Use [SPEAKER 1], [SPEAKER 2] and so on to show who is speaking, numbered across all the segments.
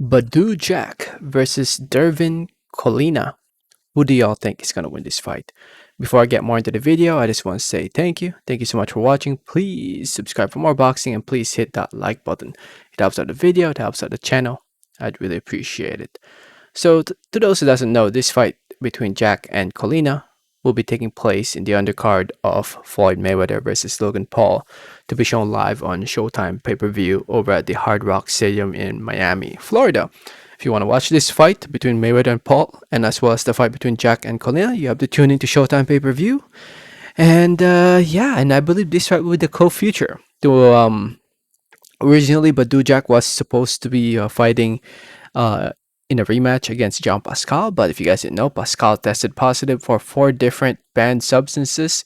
[SPEAKER 1] Badou Jack versus Dervin Colina. Who do y'all think is gonna win this fight? Before I get more into the video, I just want to say thank you. Thank you so much for watching. Please subscribe for more boxing and please hit that like button. It helps out the video, it helps out the channel. I'd really appreciate it. So, to those who doesn't know, this fight between Jack and Colina will be taking place in the undercard of Floyd Mayweather versus Logan Paul to be shown live on Showtime pay-per-view over at the Hard Rock Stadium in Miami, Florida. If you want to watch this fight between Mayweather and Paul, and as well as the fight between Jack and Colina, you have to tune into Showtime pay-per-view. And yeah, and I believe this fight will be the co-future. To Originally, Badou Jack was supposed to be fighting uh, in a rematch against Jean Pascal. But if you guys didn't know, Pascal tested positive for 4 different banned substances,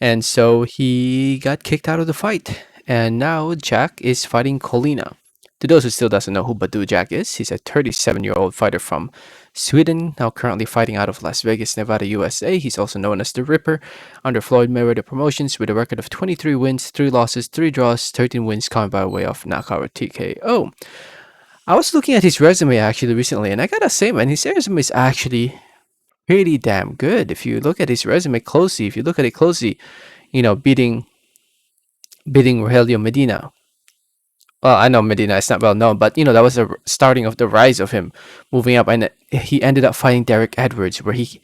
[SPEAKER 1] and so he got kicked out of the fight. And now Jack is fighting Colina. To those who still doesn't know who Badou Jack is, he's a 37-year-old fighter from Sweden, now currently fighting out of Las Vegas, Nevada, USA. He's also known as the Ripper under Floyd Mayweather Promotions with a record of 23 wins, 3 losses, 3 draws, 13 wins coming by way of knockout or TKO. I was looking at his resume actually recently, and I gotta say, man, his resume is actually pretty damn good. If you look at his resume closely, if you look at it closely, beating Rogelio Medina. Well, I know Medina is not well known, but that was the starting of the rise of him moving up, and he ended up fighting Derek Edwards, where he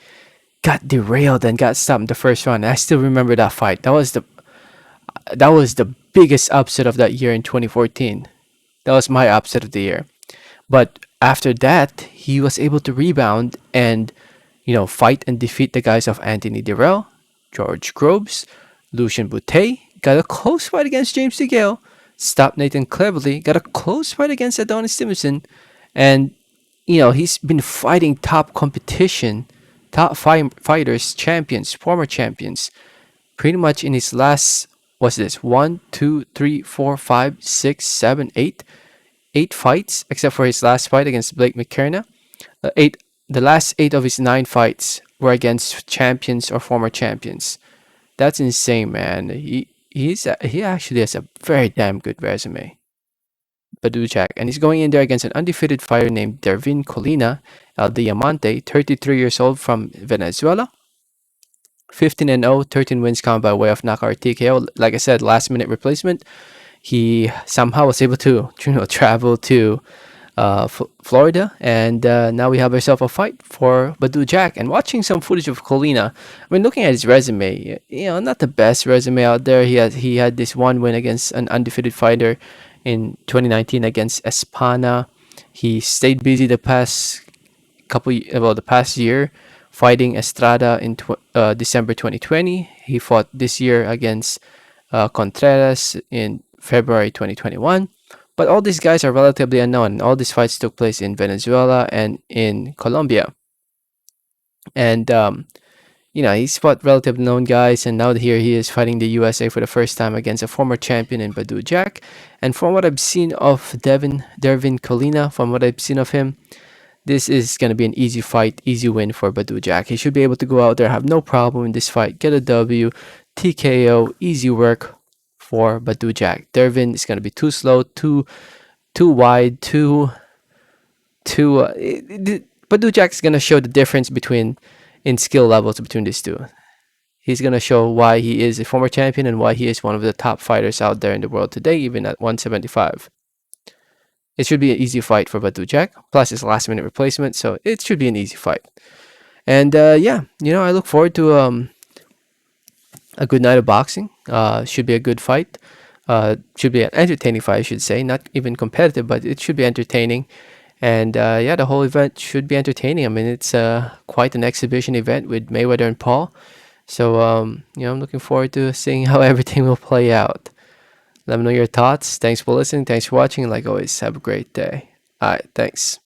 [SPEAKER 1] got derailed and got stopped in the first round. I still remember that fight. That was the biggest upset of that year in 2014. That was my upset of the year. But after that, he was able to rebound and, fight and defeat the guys of Anthony Dirrell, George Groves, Lucian Boutte, got a close fight against James DeGale, stopped Nathan Cleverly, got a close fight against Adonis Stevenson, and, he's been fighting top competition, fighters, champions, former champions, pretty much in his last, what's this, 8 fights, except for his last fight against Blake McKenna. The last 8 of his 9 fights were against champions or former champions. That's insane, man. He actually has a very damn good resume. Badou Jack, and he's going in there against an undefeated fighter named Dervin Colina, El Diamante, 33 years old from Venezuela. 15-0, 13 wins come by way of knockout TKO. Like I said, last minute replacement. He somehow was able to travel to Florida, and now we have ourselves a fight for Badou Jack. And watching some footage of Colina, I mean, looking at his resume, not the best resume out there. He had this one win against an undefeated fighter in 2019 against Espana. He stayed busy the past the past year fighting Estrada in December 2020. He fought this year against Contreras in February 2021. But all these guys are relatively unknown. All these fights took place in Venezuela and in Colombia. And, he's fought relatively known guys. And now here he is fighting the USA for the first time against a former champion in Badou Jack. And from what I've seen of Dervin Colina, from what I've seen of him, this is going to be an easy fight, easy win for Badou Jack. He should be able to go out there, have no problem in this fight, get a W, TKO, easy work for Badou Jack. Dervin is going to be too slow, too wide, Badou Jack is going to show the difference in skill levels between these two. He's going to show why he is a former champion and why he is one of the top fighters out there in the world today, even at 175. It should be an easy fight for Badou Jack, plus his last minute replacement, so it should be an easy fight. And yeah, I look forward to a good night of boxing. Should be a good fight. Should be an entertaining fight, I should say. Not even competitive, but it should be entertaining. And yeah, the whole event should be entertaining. I mean, it's quite an exhibition event with Mayweather and Paul. So, I'm looking forward to seeing how everything will play out. Let me know your thoughts. Thanks for listening. Thanks for watching. Like always, have a great day. All right, thanks.